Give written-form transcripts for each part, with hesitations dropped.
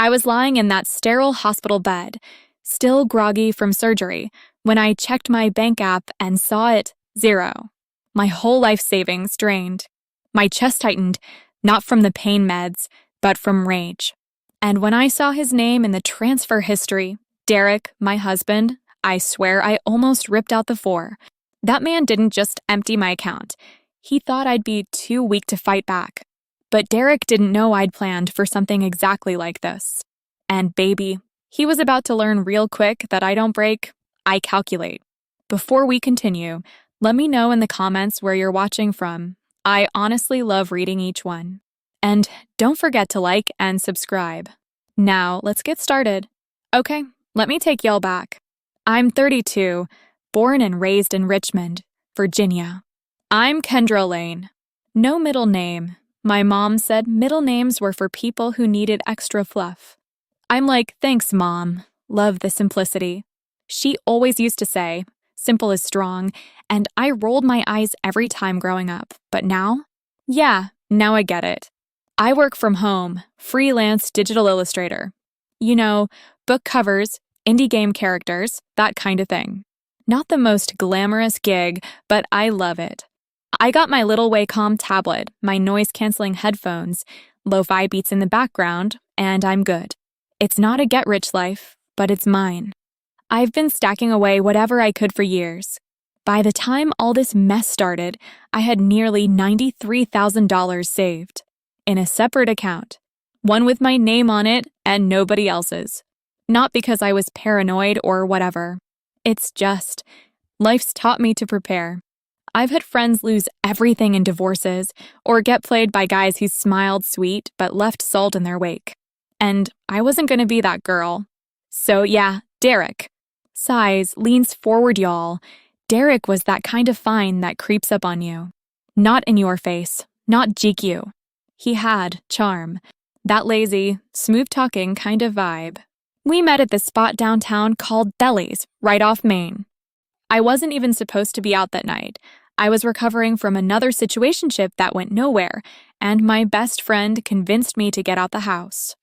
I was lying in that sterile hospital bed, still groggy from surgery, when I checked my bank app and saw it 0. My whole life savings drained. My chest tightened, not from the pain meds, but from rage. And when I saw his name in the transfer history, Derek, my husband, I swear I almost ripped out the 4. That man didn't just empty my account. He thought I'd be too weak to fight back. But Derek didn't know I'd planned for something exactly like this. And baby, he was about to learn real quick that I don't break, I calculate. Before we continue, let me know in the comments where you're watching from. I honestly love reading each one. And don't forget to like and subscribe. Now, let's get started. Okay, let me take y'all back. I'm 32, born and raised in Richmond, Virginia. I'm Kendra Lane. No middle name. My mom said middle names were for people who needed extra fluff. I'm like, thanks, Mom. Love the simplicity. She always used to say, simple is strong, and I rolled my eyes every time growing up. But now? Yeah, now I get it. I work from home, freelance digital illustrator. You know, book covers, indie game characters, that kind of thing. Not the most glamorous gig, but I love it. I got my little Wacom tablet, my noise-canceling headphones, lo-fi beats in the background, and I'm good. It's not a get-rich life, but it's mine. I've been stacking away whatever I could for years. By the time all this mess started, I had nearly $93,000 saved. In a separate account. One with my name on it and nobody else's. Not because I was paranoid or whatever. It's just, life's taught me to prepare. I've had friends lose everything in divorces or get played by guys who smiled sweet but left salt in their wake. And I wasn't going to be that girl. So yeah, Derek. Sighs, leans forward, y'all. Derek was that kind of fine that creeps up on you. Not in your face, not GQ. He had charm. That lazy, smooth-talking kind of vibe. We met at this spot downtown called Belly's, right off Main. I wasn't even supposed to be out that night. I was recovering from another situationship that went nowhere, and my best friend convinced me to get out the house.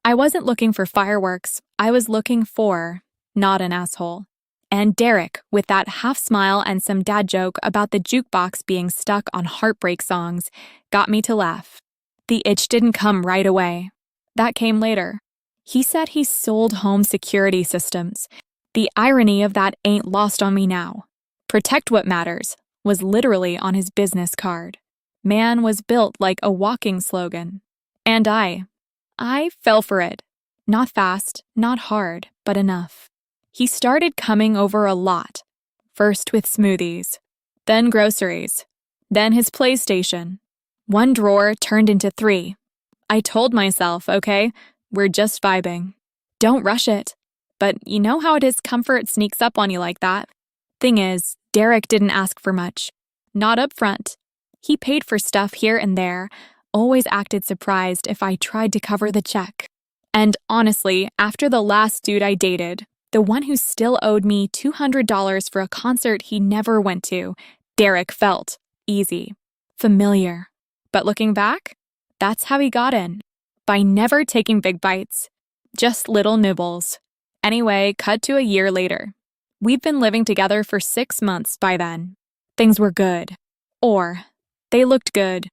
I wasn't looking for fireworks. I was looking for, not an asshole. And Derek, with that half-smile and some dad joke about the jukebox being stuck on heartbreak songs, got me to laugh. The itch didn't come right away. That came later. He said he sold home security systems. The irony of that ain't lost on me now. Protect what matters was literally on his business card. Man was built like a walking slogan. And I fell for it. Not fast, not hard, but enough. He started coming over a lot. First with smoothies, then groceries, then his PlayStation. One drawer turned into 3. I told myself, okay, we're just vibing. Don't rush it. But you know how it is comfort sneaks up on you like that. Thing is, Derek didn't ask for much. Not up front. He paid for stuff here and there, always acted surprised if I tried to cover the check. And honestly, after the last dude I dated, the one who still owed me $200 for a concert he never went to, Derek felt easy, familiar. But looking back, that's how he got in. By never taking big bites. Just little nibbles. Anyway, cut to a year later. We've been living together for 6 months by then. Things were good. Or, they looked good.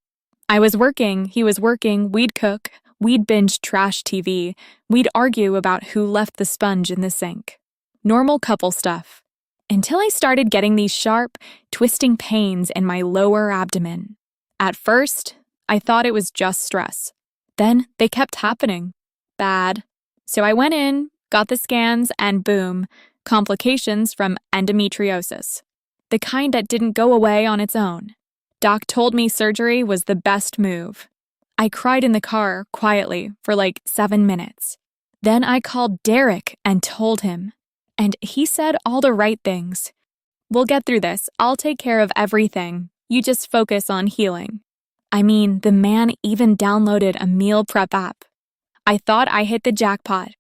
I was working, he was working, we'd cook, we'd binge trash TV, we'd argue about who left the sponge in the sink. Normal couple stuff. Until I started getting these sharp, twisting pains in my lower abdomen. At first, I thought it was just stress. Then they kept happening. Bad. So I went in, got the scans, and boom, complications from endometriosis. The kind that didn't go away on its own. Doc told me surgery was the best move. I cried in the car, quietly, for like 7 minutes. Then I called Derek and told him. And he said all the right things. We'll get through this. I'll take care of everything. You just focus on healing. I mean, the man even downloaded a meal prep app. I thought I hit the jackpot.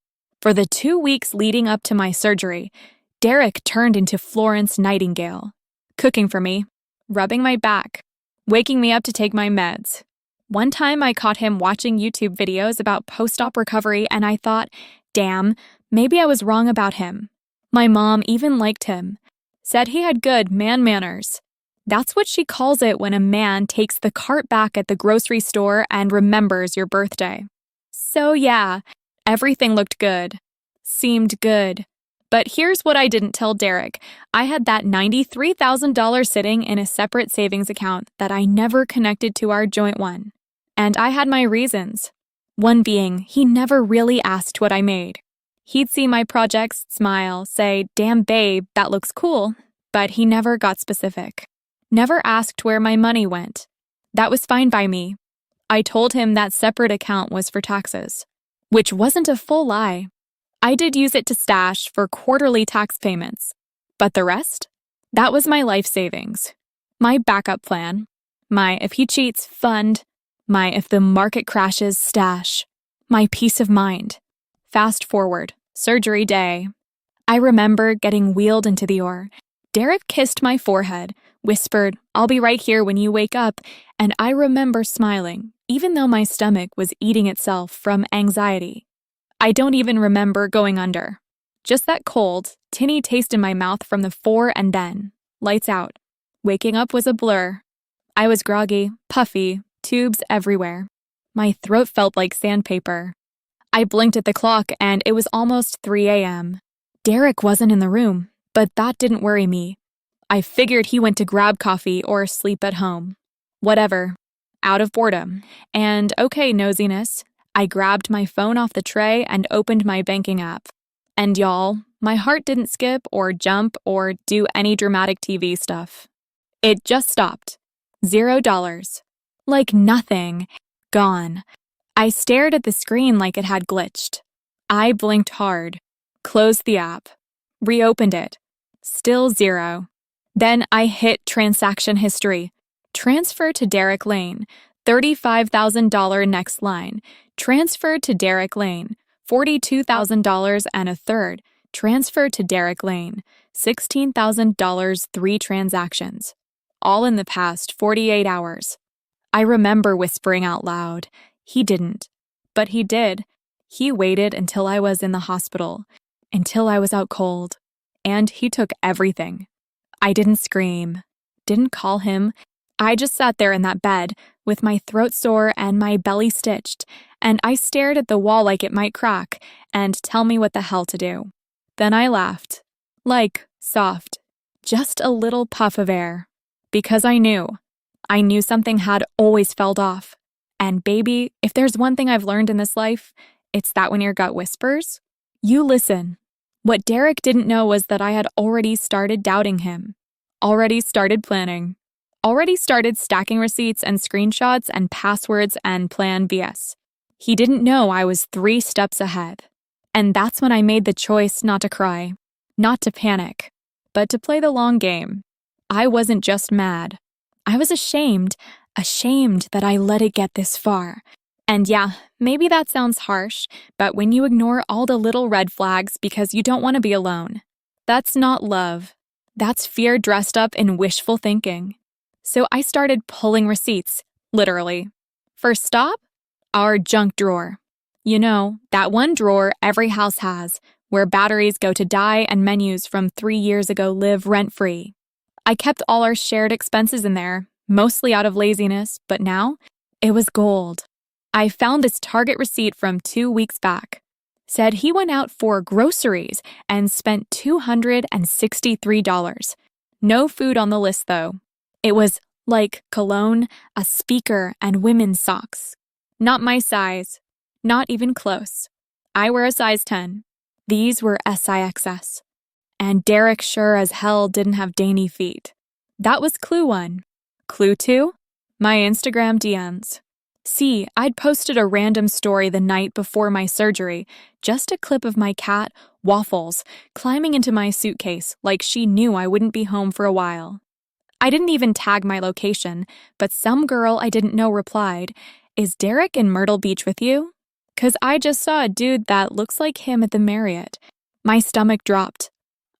For the 2 weeks leading up to my surgery, Derek turned into Florence Nightingale, cooking for me, rubbing my back, waking me up to take my meds. One time I caught him watching YouTube videos about post-op recovery and I thought, damn, maybe I was wrong about him. My mom even liked him. Said he had good man manners. That's what she calls it when a man takes the cart back at the grocery store and remembers your birthday. So yeah, everything looked good. Seemed good. But here's what I didn't tell Derek. I had that $93,000 sitting in a separate savings account that I never connected to our joint one. And I had my reasons. One being, he never really asked what I made. He'd see my projects, smile, say, damn babe, that looks cool, but he never got specific. Never asked where my money went. That was fine by me. I told him that separate account was for taxes, which wasn't a full lie. I did use it to stash for quarterly tax payments, but the rest? That was my life savings, my backup plan, my if he cheats fund, my if the market crashes stash, my peace of mind. Fast forward, surgery day. I remember getting wheeled into the OR. Derek kissed my forehead, whispered, I'll be right here when you wake up, and I remember smiling, even though my stomach was eating itself from anxiety. I don't even remember going under. Just that cold, tinny taste in my mouth from the fore and then. Lights out. Waking up was a blur. I was groggy, puffy, tubes everywhere. My throat felt like sandpaper. I blinked at the clock and it was almost 3 a.m. Derek wasn't in the room, but that didn't worry me. I figured he went to grab coffee or sleep at home. Whatever. Out of boredom. And okay, nosiness. I grabbed my phone off the tray and opened my banking app. And y'all, my heart didn't skip or jump or do any dramatic TV stuff. It just stopped. $0. Like nothing. Gone. I stared at the screen like it had glitched. I blinked hard. Closed the app. Reopened it. Still 0. Then I hit transaction history. Transfer to Derek Lane. $35,000 next line. Transfer to Derek Lane. $42,000 and a third. Transfer to Derek Lane. $16,000 3 transactions. All in the past 48 hours. I remember whispering out loud. He didn't. But he did. He waited until I was in the hospital. Until I was out cold. And he took everything. I didn't scream. Didn't call him. I just sat there in that bed, with my throat sore and my belly stitched, and I stared at the wall like it might crack and tell me what the hell to do. Then I laughed. Like, soft. Just a little puff of air. Because I knew. I knew something had always felt off. And baby, if there's one thing I've learned in this life, it's that when your gut whispers, you listen. What Derek didn't know was that I had already started doubting him. Already started planning. Already started stacking receipts and screenshots and passwords and plan BS. He didn't know I was 3 steps ahead. And that's when I made the choice not to cry, not to panic, but to play the long game. I wasn't just mad. I was ashamed that I let it get this far. And yeah, maybe that sounds harsh, but when you ignore all the little red flags because you don't want to be alone, that's not love. That's fear dressed up in wishful thinking. So I started pulling receipts, literally. First stop? Our junk drawer. You know, that one drawer every house has, where batteries go to die and menus from 3 years ago live rent-free. I kept all our shared expenses in there, mostly out of laziness, but now, it was gold. I found this Target receipt from 2 weeks back. Said he went out for groceries and spent $263. No food on the list, though. It was like cologne, a speaker, and women's socks. Not my size. Not even close. I wear a size 10. These were SIXS. And Derek sure as hell didn't have dainty feet. That was clue 1. Clue 2? My Instagram DMs. See, I'd posted a random story the night before my surgery, just a clip of my cat, Waffles, climbing into my suitcase like she knew I wouldn't be home for a while. I didn't even tag my location, but some girl I didn't know replied, "Is Derek in Myrtle Beach with you?" 'Cause I just saw a dude that looks like him at the Marriott. My stomach dropped.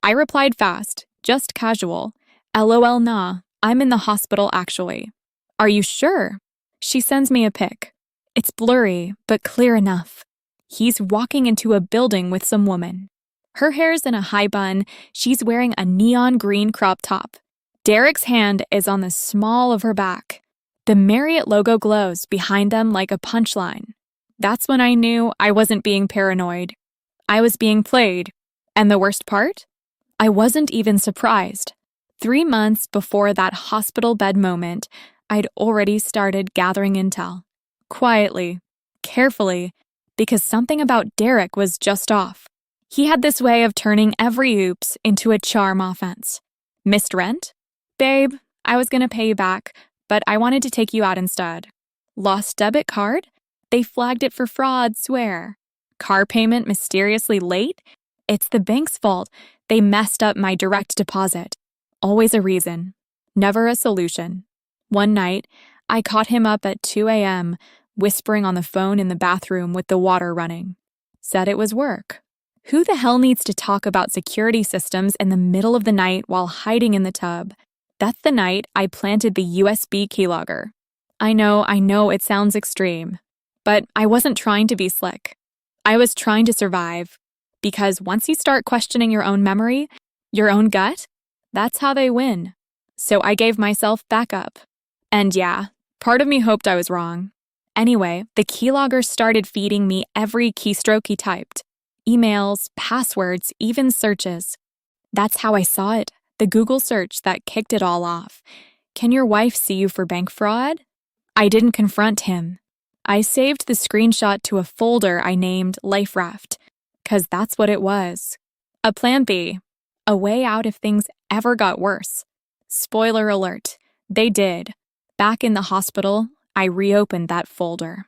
I replied fast, just casual. LOL nah, I'm in the hospital actually. Are you sure? She sends me a pic. It's blurry, but clear enough. He's walking into a building with some woman. Her hair's in a high bun. She's wearing a neon green crop top. Derek's hand is on the small of her back. The Marriott logo glows behind them like a punchline. That's when I knew I wasn't being paranoid. I was being played. And the worst part? I wasn't even surprised. 3 months before that hospital bed moment, I'd already started gathering intel. Quietly, carefully, because something about Derek was just off. He had this way of turning every oops into a charm offense. Missed rent? Babe, I was gonna pay you back, but I wanted to take you out instead. Lost debit card? They flagged it for fraud, swear. Car payment mysteriously late? It's the bank's fault. They messed up my direct deposit. Always a reason. Never a solution. One night, I caught him up at 2 a.m., whispering on the phone in the bathroom with the water running. Said it was work. Who the hell needs to talk about security systems in the middle of the night while hiding in the tub? That's the night I planted the USB keylogger. I know it sounds extreme, but I wasn't trying to be slick. I was trying to survive, because once you start questioning your own memory, your own gut, that's how they win. So I gave myself backup. And yeah, part of me hoped I was wrong. Anyway, the keylogger started feeding me every keystroke he typed. Emails, passwords, even searches. That's how I saw it, the Google search that kicked it all off. Can your wife see you for bank fraud? I didn't confront him. I saved the screenshot to a folder I named Life Raft, 'cause that's what it was. A plan B, a way out if things ever got worse. Spoiler alert, they did. Back in the hospital, I reopened that folder.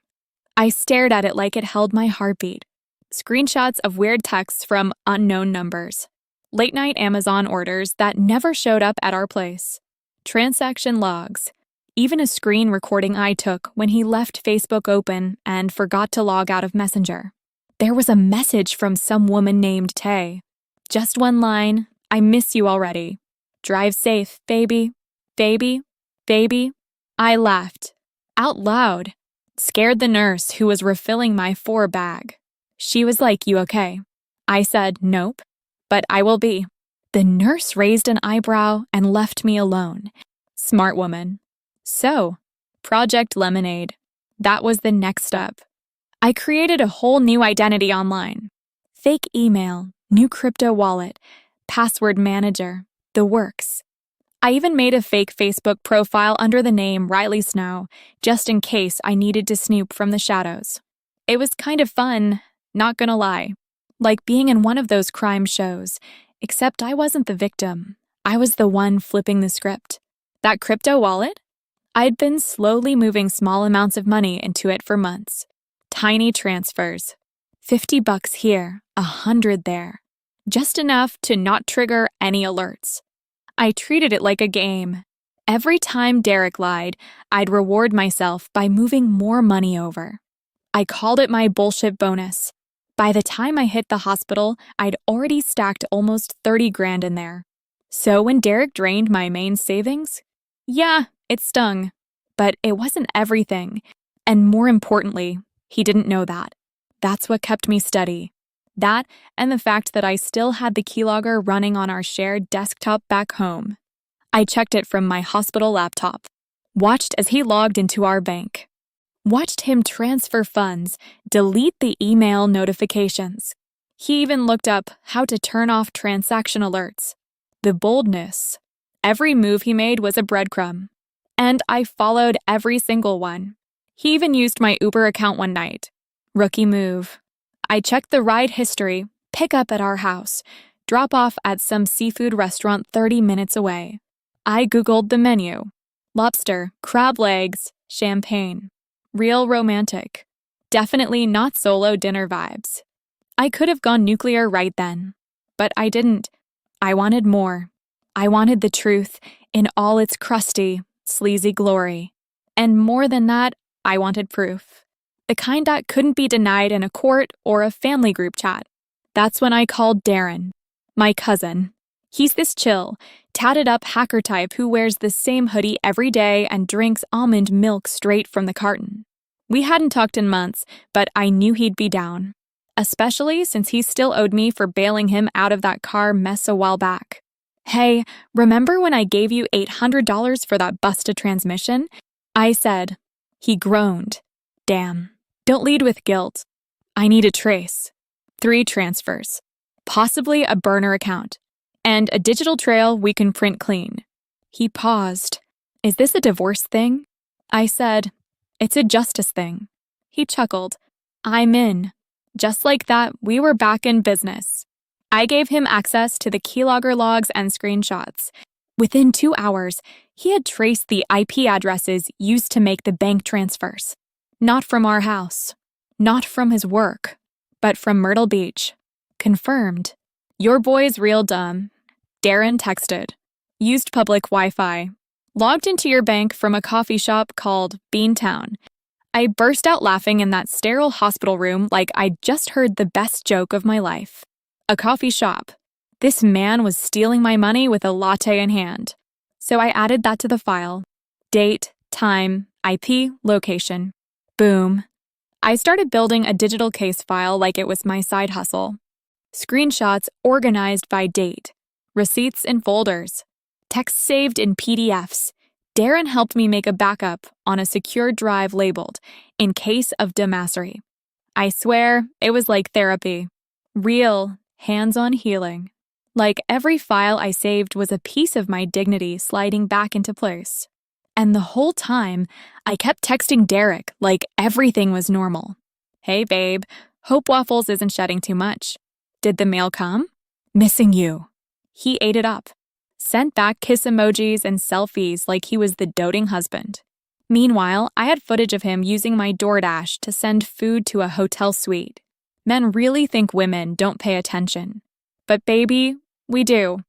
I stared at it like it held my heartbeat. Screenshots of weird texts from unknown numbers. Late-night Amazon orders that never showed up at our place. Transaction logs. Even a screen recording I took when he left Facebook open and forgot to log out of Messenger. There was a message from some woman named Tay. Just one line, I miss you already. Drive safe, baby. Baby. Baby. I laughed. Out loud. Scared the nurse who was refilling my 4 bag. She was like, you okay? I said, nope, but I will be. The nurse raised an eyebrow and left me alone. Smart woman. So, Project Lemonade. That was the next step. I created a whole new identity online. Fake email, new crypto wallet, password manager, the works. I even made a fake Facebook profile under the name Riley Snow, just in case I needed to snoop from the shadows. It was kind of fun, not gonna lie. Like being in one of those crime shows, except I wasn't the victim. I was the one flipping the script. That crypto wallet? I'd been slowly moving small amounts of money into it for months. Tiny transfers. $50 here, 100 there. Just enough to not trigger any alerts. I treated it like a game. Every time Derek lied, I'd reward myself by moving more money over. I called it my bullshit bonus. By the time I hit the hospital, I'd already stacked almost 30 grand in there. So when Derek drained my main savings, yeah, it stung. But it wasn't everything. And more importantly, he didn't know that. That's what kept me steady. That and the fact that I still had the keylogger running on our shared desktop back home. I checked it from my hospital laptop. Watched as he logged into our bank. Watched him transfer funds, delete the email notifications. He even looked up how to turn off transaction alerts. The boldness. Every move he made was a breadcrumb. And I followed every single one. He even used my Uber account one night. Rookie move. I checked the ride history, pick up at our house, drop off at some seafood restaurant 30 minutes away. I Googled the menu. Lobster, crab legs, champagne. Real romantic. Definitely not solo dinner vibes. I could have gone nuclear right then, but I didn't. I wanted more. I wanted the truth in all its crusty, sleazy glory. And more than that, I wanted proof. The kind that couldn't be denied in a court or a family group chat. That's when I called Darren, my cousin. He's this chill, Tatted up hacker type who wears the same hoodie every day and drinks almond milk straight from the carton. We hadn't talked in months, but I knew he'd be down, especially since he still owed me for bailing him out of that car mess a while back. Hey, remember when I gave you $800 for that busted transmission? I said. He groaned. Damn. Don't lead with guilt. I need a trace. 3 transfers. Possibly a burner account. And a digital trail we can print clean. He paused. Is this a divorce thing? I said, it's a justice thing. He chuckled. I'm in. Just like that, we were back in business. I gave him access to the keylogger logs and screenshots. Within 2 hours, he had traced the IP addresses used to make the bank transfers. Not from our house. Not from his work. But from Myrtle Beach. Confirmed. Your boy's real dumb. Darren texted. Used public Wi-Fi. Logged into your bank from a coffee shop called Beantown. I burst out laughing in that sterile hospital room like I'd just heard the best joke of my life. A coffee shop. This man was stealing my money with a latte in hand. So I added that to the file. Date, time, IP, location. Boom. I started building a digital case file like it was my side hustle. Screenshots organized by date. Receipts in folders. Text saved in PDFs. Darren helped me make a backup on a secure drive labeled, in case of Damassery. I swear, it was like therapy. Real, hands-on healing. Like every file I saved was a piece of my dignity sliding back into place. And the whole time, I kept texting Derek like everything was normal. Hey babe, hope Waffles isn't shedding too much. Did the mail come? Missing you. He ate it up. Sent back kiss emojis and selfies like he was the doting husband. Meanwhile, I had footage of him using my DoorDash to send food to a hotel suite. Men really think women don't pay attention. But baby, we do.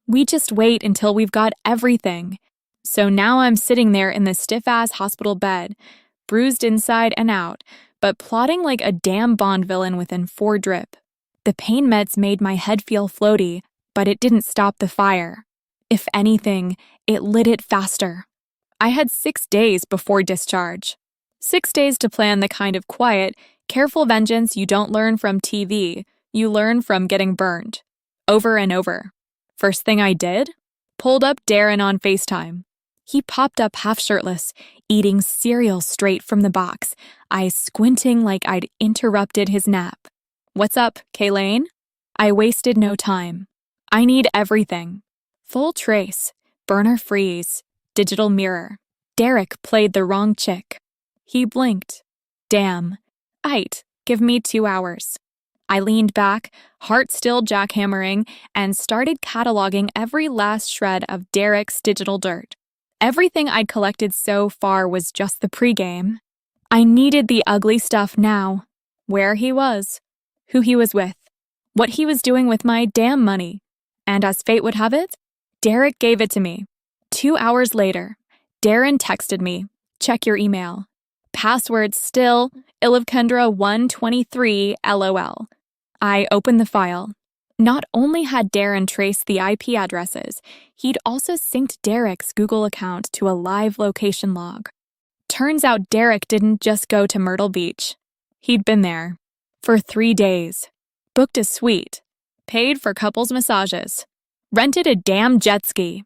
We just wait until we've got everything. So now I'm sitting there in the stiff-ass hospital bed, bruised inside and out, but plotting like a damn Bond villain within 4 drip. The pain meds made my head feel floaty, but it didn't stop the fire. If anything, it lit it faster. I had 6 days before discharge. 6 days to plan the kind of quiet, careful vengeance you don't learn from TV, you learn from getting burned. Over and over. First thing I did? Pulled up Darren on FaceTime. He popped up half shirtless, eating cereal straight from the box, eyes squinting like I'd interrupted his nap. What's up, Kaylane? I wasted no time. I need everything. Full trace, burner freeze, digital mirror. Derek played the wrong chick. He blinked. Damn. Aight, give me 2 hours. I leaned back, heart still jackhammering, and started cataloging every last shred of Derek's digital dirt. Everything I'd collected so far was just the pregame. I needed the ugly stuff now. Where he was. Who he was with. What he was doing with my damn money. And as fate would have it, Derek gave it to me. 2 hours later, Darren texted me, check your email. Password still, Ilivkendra123 LOL. I opened the file. Not only had Darren traced the IP addresses, he'd also synced Derek's Google account to a live location log. Turns out Derek didn't just go to Myrtle Beach. He'd been there. For 3 days. Booked a suite. Paid for couples massages. Rented a damn jet ski.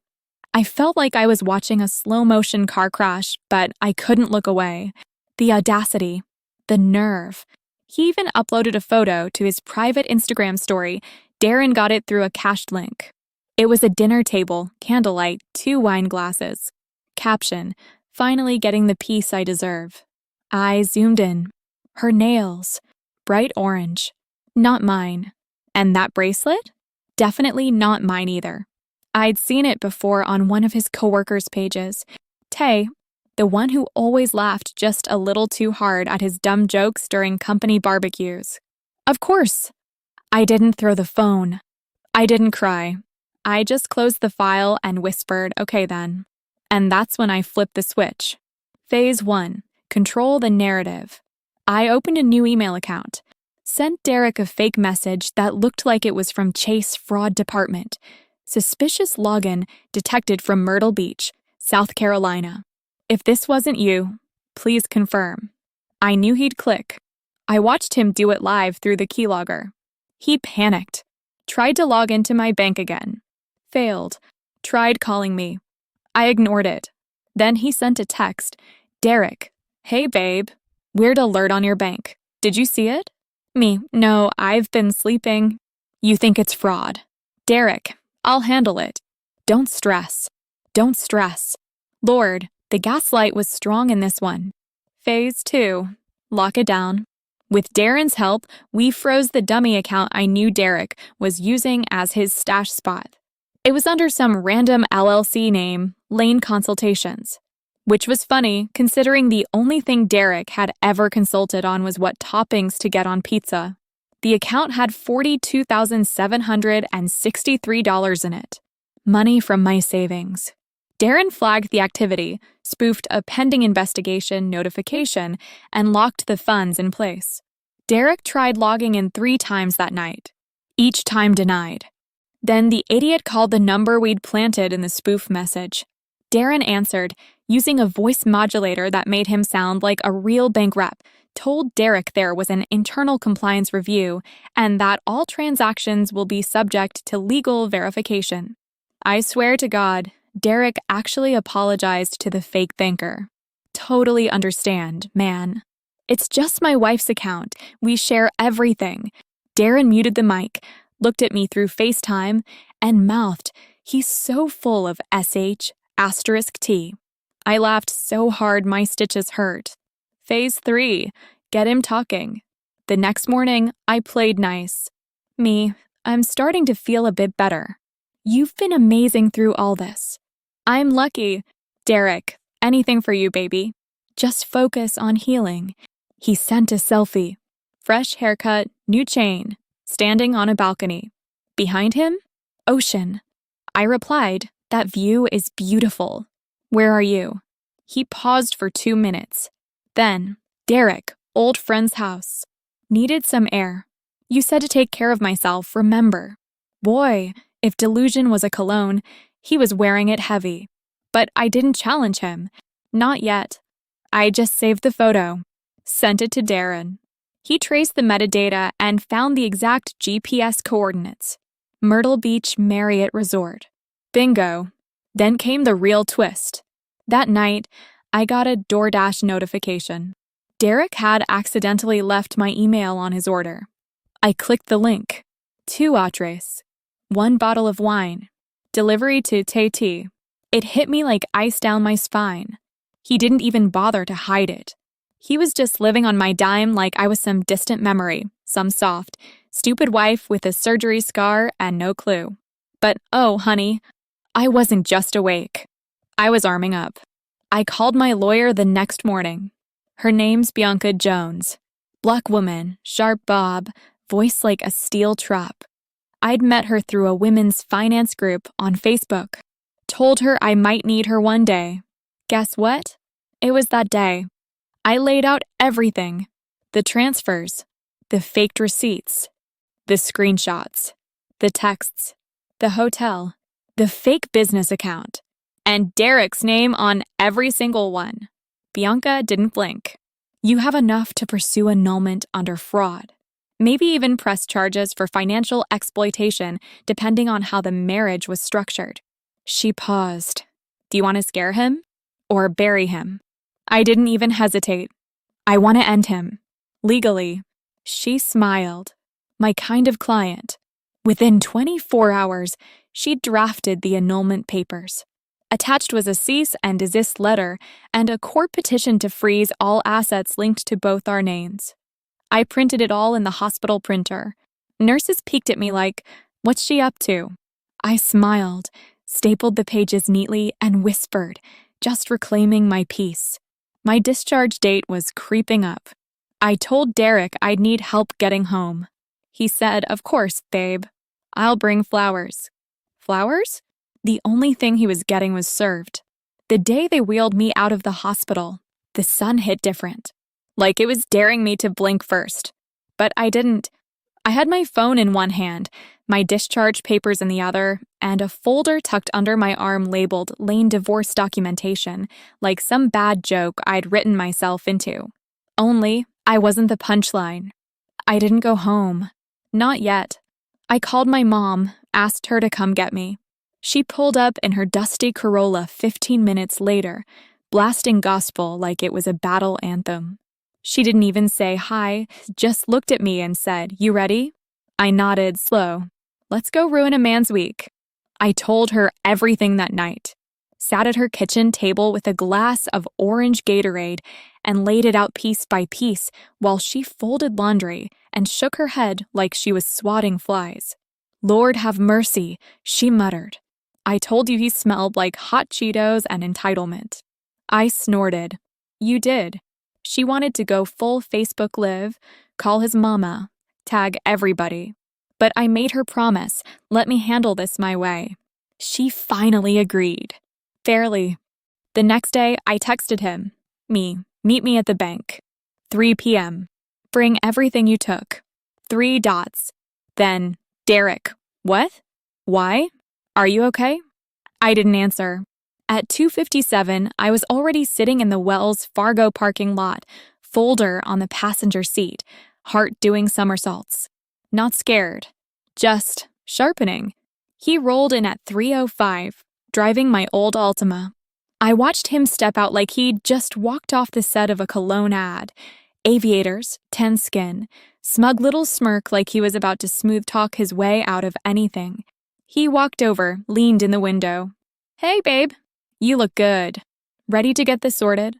I felt like I was watching a slow-motion car crash, but I couldn't look away. The audacity. The nerve. He even uploaded a photo to his private Instagram story. Darren got it through a cached link. It was a dinner table, candlelight, 2 wine glasses. Caption, finally getting the peace I deserve. I zoomed in. Her nails. Bright orange. Not mine. And that bracelet? Definitely not mine either. I'd seen it before on one of his coworkers' pages. Tay, the one who always laughed just a little too hard at his dumb jokes during company barbecues. Of course. I didn't throw the phone. I didn't cry. I just closed the file and whispered, okay then. And that's when I flipped the switch. Phase 1. Control the narrative. I opened a new email account. Sent Derek a fake message that looked like it was from Chase Fraud Department. Suspicious login detected from Myrtle Beach, South Carolina. If this wasn't you, please confirm. I knew he'd click. I watched him do it live through the keylogger. He panicked. Tried to log into my bank again. Failed. Tried calling me. I ignored it. Then he sent a text. Derek, hey babe, weird alert on your bank. Did you see it? Me, no, I've been sleeping. You think it's fraud. Derek, I'll handle it. Don't stress. Don't stress. Lord, the gaslight was strong in this one. Phase 2. Lock it down. With Darren's help, we froze the dummy account I knew Derek was using as his stash spot. It was under some random LLC name, Lane Consultations, which was funny considering the only thing Derek had ever consulted on was what toppings to get on pizza. The account had $42,763 in it. Money from my savings. Darren flagged the activity, spoofed a pending investigation notification, and locked the funds in place. Derek tried logging in 3 times that night. Each time denied. Then the idiot called the number we'd planted in the spoof message. Darren answered, using a voice modulator that made him sound like a real bank rep, told Derek there was an internal compliance review and that all transactions will be subject to legal verification. I swear to God, Derek actually apologized to the fake banker. Totally understand, man. It's just my wife's account. We share everything. Darren muted the mic, looked at me through FaceTime, and mouthed, he's so full of SH**T. I laughed so hard my stitches hurt. Phase 3. Get him talking. The next morning, I played nice. Me, I'm starting to feel a bit better. You've been amazing through all this. I'm lucky. Derek, anything for you, baby. Just focus on healing. He sent a selfie. Fresh haircut, new chain, standing on a balcony. Behind him, ocean. I replied, that view is beautiful. Where are you? He paused for 2 minutes. Then, Derek, old friend's house. Needed some air. You said to take care of myself, remember. Boy, if delusion was a cologne, he was wearing it heavy. But I didn't challenge him. Not yet. I just saved the photo. Sent it to Darren. He traced the metadata and found the exact GPS coordinates. Myrtle Beach Marriott Resort. Bingo. Then came the real twist. That night, I got a DoorDash notification. Derek had accidentally left my email on his order. I clicked the link. 2 entrees. 1 bottle of wine. Delivery to Tahiti. It hit me like ice down my spine. He didn't even bother to hide it. He was just living on my dime like I was some distant memory, some soft, stupid wife with a surgery scar and no clue. But oh, honey, I wasn't just awake. I was arming up. I called my lawyer the next morning. Her name's Bianca Jones. Black woman, sharp bob, voice like a steel trap. I'd met her through a women's finance group on Facebook. Told her I might need her one day. Guess what? It was that day. I laid out everything. The transfers, the faked receipts, the screenshots, the texts, the hotel, the fake business account, and Derek's name on every single one. Bianca didn't blink. You have enough to pursue annulment under fraud. Maybe even press charges for financial exploitation depending on how the marriage was structured. She paused. Do you want to scare him? Or bury him? I didn't even hesitate. I want to end him. Legally. She smiled. My kind of client. Within 24 hours, she drafted the annulment papers. Attached was a cease and desist letter and a court petition to freeze all assets linked to both our names. I printed it all in the hospital printer. Nurses peeked at me like, what's she up to? I smiled, stapled the pages neatly, and whispered, just reclaiming my peace. My discharge date was creeping up. I told Derek I'd need help getting home. He said, of course, babe. I'll bring flowers. Flowers? The only thing he was getting was served. The day they wheeled me out of the hospital, the sun hit different. Like it was daring me to blink first. But I didn't. I had my phone in one hand, my discharge papers in the other, and a folder tucked under my arm labeled Lane Divorce Documentation, like some bad joke I'd written myself into. Only, I wasn't the punchline. I didn't go home. Not yet. I called my mom, asked her to come get me. She pulled up in her dusty Corolla 15 minutes later, blasting gospel like it was a battle anthem. She didn't even say hi, just looked at me and said, "You ready?" I nodded, slow. "Let's go ruin a man's week." I told her everything that night. Sat at her kitchen table with a glass of orange Gatorade and laid it out piece by piece while she folded laundry and shook her head like she was swatting flies. "Lord have mercy," she muttered. "I told you he smelled like hot Cheetos and entitlement." I snorted. "You did." She wanted to go full Facebook Live, call his mama, tag everybody. But I made her promise, let me handle this my way. She finally agreed. Fairly. The next day, I texted him. Meet me at the bank. 3 p.m. Bring everything you took. 3 dots. Then, Derek. What? Why? Are you okay? I didn't answer. At 2:57, I was already sitting in the Wells Fargo parking lot, folder on the passenger seat, heart doing somersaults. Not scared. Just sharpening. He rolled in at 3:05, driving my old Altima. I watched him step out like he'd just walked off the set of a cologne ad. Aviators, tan skin, smug little smirk like he was about to smooth talk his way out of anything. He walked over, leaned in the window. "Hey, babe. You look good. Ready to get this sorted?"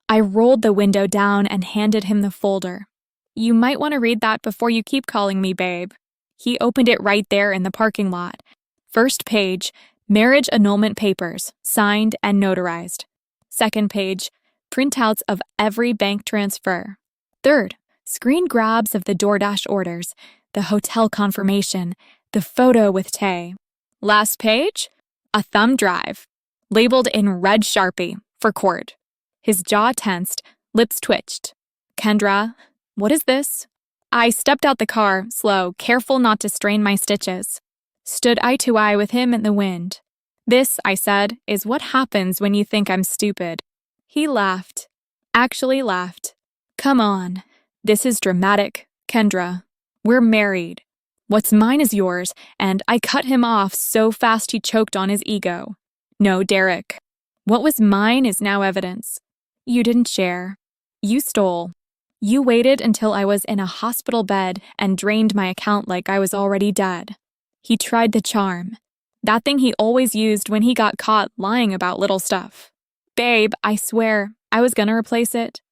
I rolled the window down and handed him the folder. "You might want to read that before you keep calling me babe." He opened it right there in the parking lot. First page, marriage annulment papers, signed and notarized. Second page, printouts of every bank transfer. Third, screen grabs of the DoorDash orders, the hotel confirmation, the photo with Tay. Last page, a thumb drive, labeled in red Sharpie, for court. His jaw tensed, lips twitched. "Kendra, what is this?" I stepped out the car, slow, careful not to strain my stitches. Stood eye to eye with him in the wind. "This," I said, "is what happens when you think I'm stupid." He laughed. Actually laughed. "Come on. This is dramatic, Kendra. We're married. What's mine is yours," and I cut him off so fast he choked on his ego. "No, Derek. What was mine is now evidence. You didn't share. You stole. You waited until I was in a hospital bed and drained my account like I was already dead." He tried the charm. That thing he always used when he got caught lying about little stuff. "Babe, I swear, I was gonna replace it.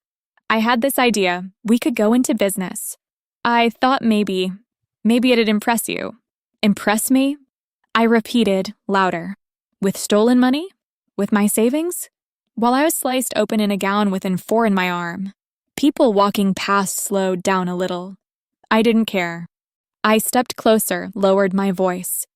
I had this idea. We could go into business. I thought maybe it'd impress you." "Impress me?" I repeated, louder. "With stolen money? With my savings?" While I was sliced open in a gown with an 4 in my arm. People walking past slowed down a little. I didn't care. I stepped closer, lowered my voice.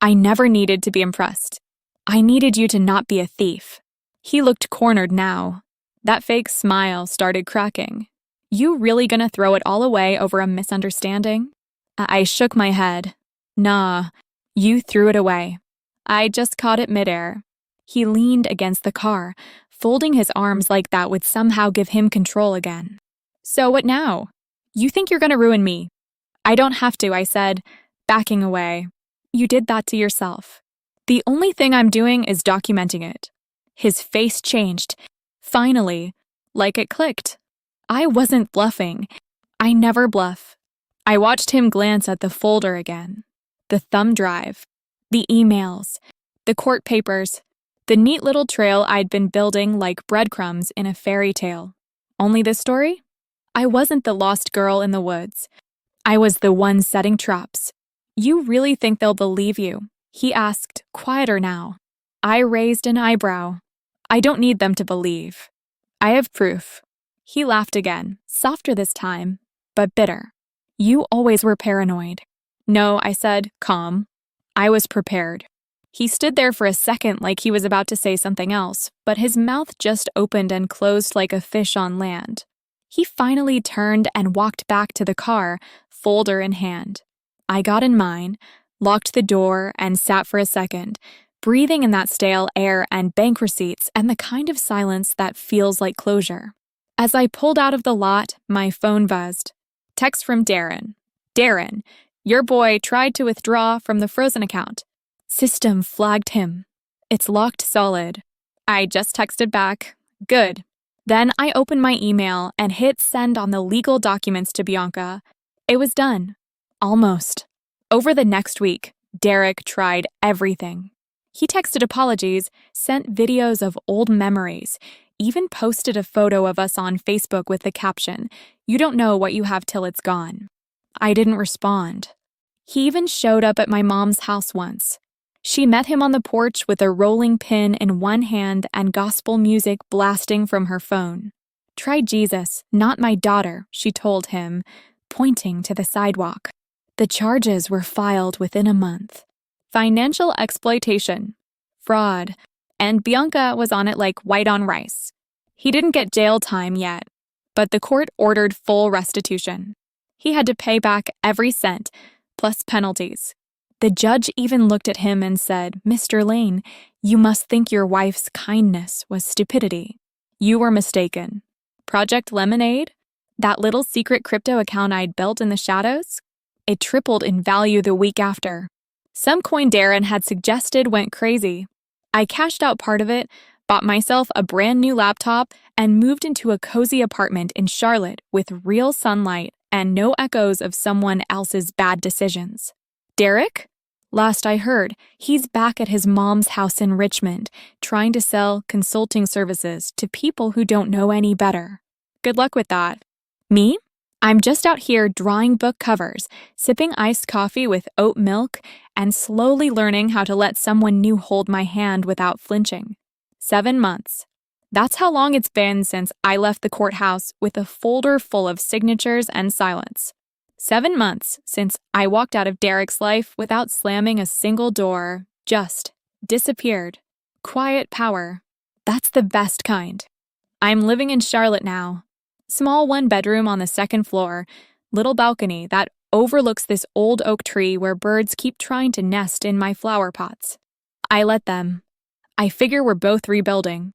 "I never needed to be impressed. I needed you to not be a thief." He looked cornered now. That fake smile started cracking. "You really gonna throw it all away over a misunderstanding?" I shook my head. "Nah, you threw it away. I just caught it midair." He leaned against the car. Folding his arms like that would somehow give him control again. "So what now? You think you're gonna ruin me?" "I don't have to," I said, backing away. "You did that to yourself. The only thing I'm doing is documenting it." His face changed. Finally, like it clicked. I wasn't bluffing. I never bluff. I watched him glance at the folder again. The thumb drive. The emails. The court papers. The neat little trail I'd been building like breadcrumbs in a fairy tale. Only this story? I wasn't the lost girl in the woods. I was the one setting traps. "You really think they'll believe you?" he asked, quieter now. I raised an eyebrow. "I don't need them to believe. I have proof." He laughed again, softer this time, but bitter. "You always were paranoid." "No," I said, calm. "I was prepared." He stood there for a second like he was about to say something else, but his mouth just opened and closed like a fish on land. He finally turned and walked back to the car, folder in hand. I got in mine, locked the door, and sat for a second, breathing in that stale air and bank receipts and the kind of silence that feels like closure. As I pulled out of the lot, my phone buzzed. Text from Darren. Darren, your boy tried to withdraw from the frozen account. System flagged him. It's locked solid. I just texted back, good. Then I opened my email and hit send on the legal documents to Bianca. It was done. Almost. Over the next week, Derek tried everything. He texted apologies, sent videos of old memories, even posted a photo of us on Facebook with the caption, "You don't know what you have till it's gone." I didn't respond. He even showed up at my mom's house once. She met him on the porch with a rolling pin in one hand and gospel music blasting from her phone. "Try Jesus, not my daughter," she told him, pointing to the sidewalk. The charges were filed within a month. Financial exploitation, fraud, and Bianca was on it like white on rice. He didn't get jail time yet, but the court ordered full restitution. He had to pay back every cent, plus penalties. The judge even looked at him and said, "Mr. Lane, you must think your wife's kindness was stupidity. You were mistaken. Project Lemonade, that little secret crypto account I'd built in the shadows, it tripled in value the week after. Some coin Darren had suggested went crazy. I cashed out part of it, bought myself a brand new laptop, and moved into a cozy apartment in Charlotte with real sunlight and no echoes of someone else's bad decisions. Derek? Last I heard, he's back at his mom's house in Richmond, trying to sell consulting services to people who don't know any better. Good luck with that. Me? I'm just out here drawing book covers, sipping iced coffee with oat milk, and slowly learning how to let someone new hold my hand without flinching. 7 months. That's how long it's been since I left the courthouse with a folder full of signatures and silence. 7 months since I walked out of Derek's life without slamming a single door, just disappeared. Quiet power. That's the best kind. I'm living in Charlotte now. Small 1-bedroom on the 2nd floor, little balcony that overlooks this old oak tree where birds keep trying to nest in my flower pots. I let them. I figure we're both rebuilding.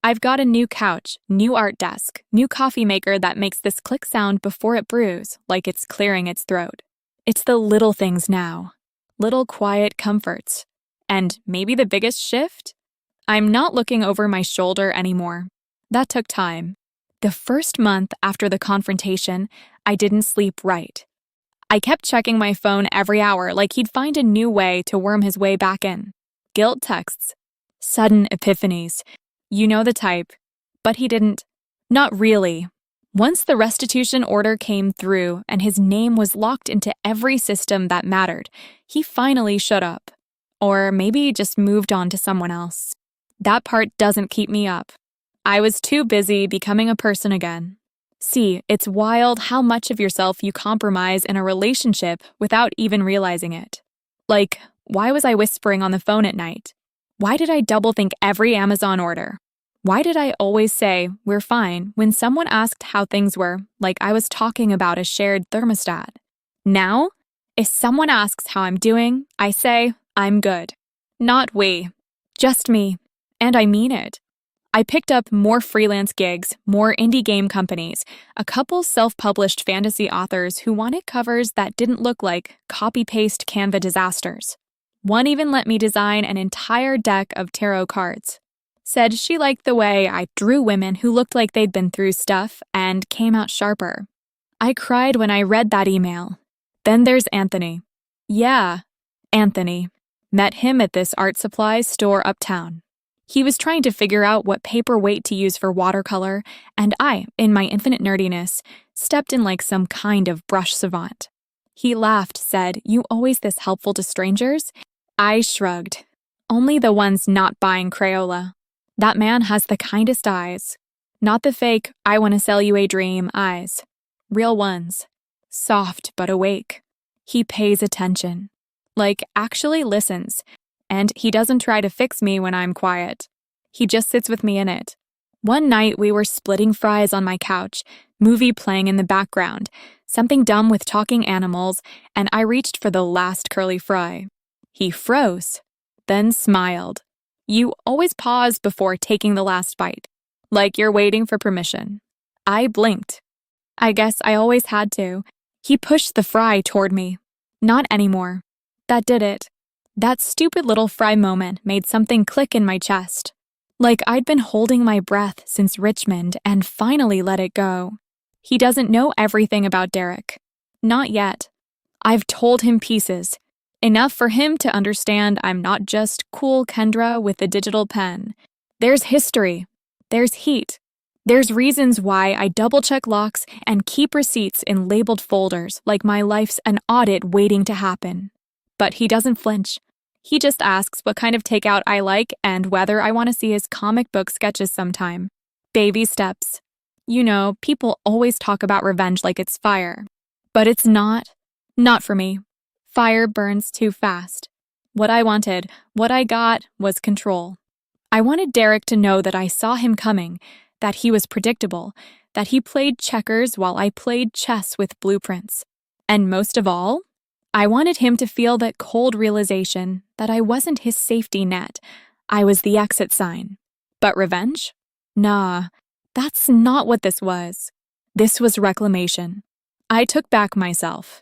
I've got a new couch, new art desk, new coffee maker that makes this click sound before it brews, like it's clearing its throat. It's the little things now. Little quiet comforts. And maybe the biggest shift? I'm not looking over my shoulder anymore. That took time. The first month after the confrontation, I didn't sleep right. I kept checking my phone every hour like he'd find a new way to worm his way back in. Guilt texts. Sudden epiphanies. You know the type. But he didn't. Not really. Once the restitution order came through and his name was locked into every system that mattered, he finally shut up. Or maybe just moved on to someone else. That part doesn't keep me up. I was too busy becoming a person again. See, it's wild how much of yourself you compromise in a relationship without even realizing it. Like, why was I whispering on the phone at night? Why did I double think every Amazon order? Why did I always say, "We're fine," when someone asked how things were, like I was talking about a shared thermostat? Now, if someone asks how I'm doing, I say, "I'm good." Not we. Just me. And I mean it. I picked up more freelance gigs, more indie game companies, a couple self-published fantasy authors who wanted covers that didn't look like copy-paste Canva disasters. One even let me design an entire deck of tarot cards. Said she liked the way I drew women who looked like they'd been through stuff and came out sharper. I cried when I read that email. Then there's Anthony. Yeah, Anthony. Met him at this art supplies store uptown. He was trying to figure out what paper weight to use for watercolor, and I, in my infinite nerdiness, stepped in like some kind of brush savant. He laughed, said, "You always this helpful to strangers?" I shrugged. Only the ones not buying Crayola. That man has the kindest eyes. Not the fake, "I want to sell you a dream" eyes. Real ones. Soft but awake. He pays attention. Like, actually listens. And he doesn't try to fix me when I'm quiet. He just sits with me in it. One night we were splitting fries on my couch, movie playing in the background, something dumb with talking animals, and I reached for the last curly fry. He froze, then smiled. You always pause before taking the last bite, like you're waiting for permission. I blinked. I guess I always had to. He pushed the fry toward me. Not anymore. That did it. That stupid little fry moment made something click in my chest. Like I'd been holding my breath since Richmond and finally let it go. He doesn't know everything about Derek. Not yet. I've told him pieces. Enough for him to understand I'm not just cool Kendra with a digital pen. There's history. There's heat. There's reasons why I double-check locks and keep receipts in labeled folders like my life's an audit waiting to happen. But he doesn't flinch. He just asks what kind of takeout I like and whether I want to see his comic book sketches sometime. Baby steps. You know, people always talk about revenge like it's fire. But it's not. Not for me. Fire burns too fast. What I wanted, what I got, was control. I wanted Derek to know that I saw him coming, that he was predictable, that he played checkers while I played chess with blueprints. And most of all, I wanted him to feel that cold realization that I wasn't his safety net. I was the exit sign. But revenge? Nah, that's not what this was. This was reclamation. I took back myself.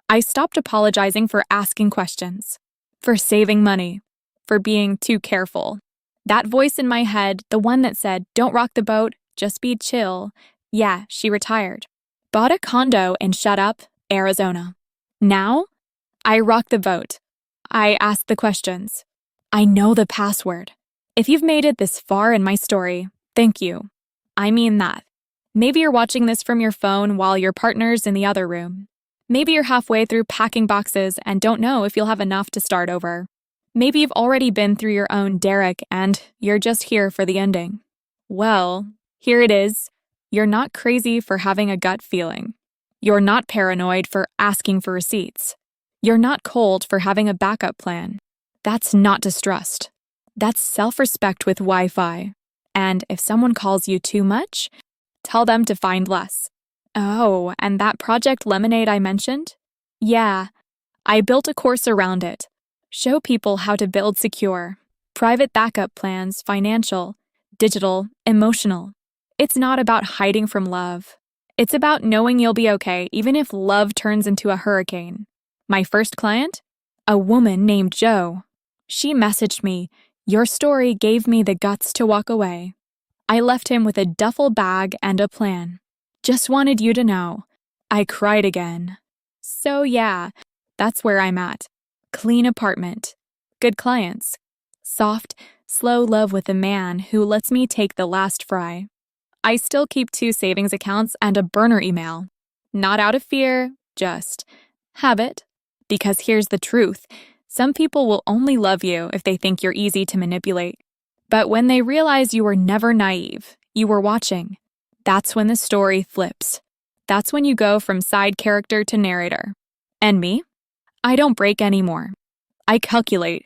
I stopped apologizing for asking questions, for saving money, for being too careful. That voice in my head, the one that said, "Don't rock the boat, just be chill," yeah, she retired. Bought a condo in Shut Up, Arizona. Now, I rock the boat. I ask the questions. I know the password. If you've made it this far in my story, thank you. I mean that. Maybe you're watching this from your phone while your partner's in the other room. Maybe you're halfway through packing boxes and don't know if you'll have enough to start over. Maybe you've already been through your own Derek and you're just here for the ending. Well, here it is. You're not crazy for having a gut feeling. You're not paranoid for asking for receipts. You're not cold for having a backup plan. That's not distrust. That's self-respect with Wi-Fi. And if someone calls you too much, tell them to find less. Oh, and that Project Lemonade I mentioned? Yeah, I built a course around it. Show people how to build secure, private backup plans, financial, digital, emotional. It's not about hiding from love. It's about knowing you'll be okay even if love turns into a hurricane. My first client? A woman named Jo. She messaged me, "Your story gave me the guts to walk away." I left him with a duffel bag and a plan. Just wanted you to know. I cried again. So yeah, that's where I'm at. Clean apartment. Good clients. Soft, slow love with a man who lets me take the last fry. I still keep 2 savings accounts and a burner email. Not out of fear, just habit. Because here's the truth. Some people will only love you if they think you're easy to manipulate. But when they realize you were never naive, you were watching, that's when the story flips. That's when you go from side character to narrator. And me? I don't break anymore. I calculate.